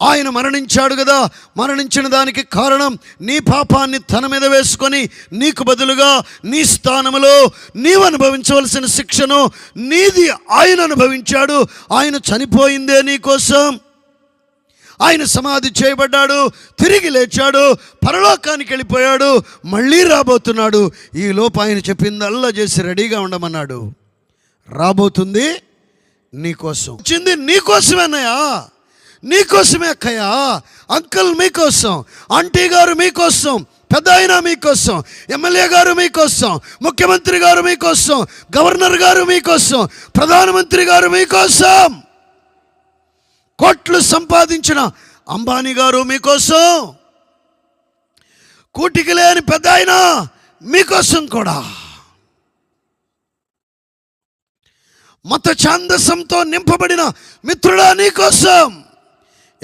ఆయన మరణించాడు కదా, మరణించిన దానికి కారణం నీ పాపాన్ని తన మీద వేసుకొని నీకు బదులుగా నీ స్థానంలో నీవు అనుభవించవలసిన శిక్షను నీది ఆయన అనుభవించాడు. ఆయన చనిపోయిందే నీ కోసం. ఆయన సమాధి చేయబడ్డాడు, తిరిగి లేచాడు, పరలోకానికి వెళ్ళిపోయాడు, మళ్ళీ రాబోతున్నాడు. ఈ లోపు ఆయన చెప్పిందల్లా చేసి రెడీగా ఉండమన్నాడు. రాబోతుంది నీకోసం, వచ్చింది నీకోసమేనయ్యా, నీకోసమే అక్కయ్యా, అంకుల్ మీకోసం, ఆంటీ గారు మీకోసం, పెద్ద ఆయన మీకోసం, ఎమ్మెల్యే గారు మీకోసం, ముఖ్యమంత్రి గారు మీకోసం, గవర్నర్ గారు మీకోసం, ప్రధానమంత్రి గారు మీకోసం, కోట్లు సంపాదించిన అంబానీ గారు మీకోసం, కూటికి లేని పెద్ద ఆయన మీకోసం కూడా, మత ఛాందసంతో నింపబడిన మిత్రుడా నీకోసం,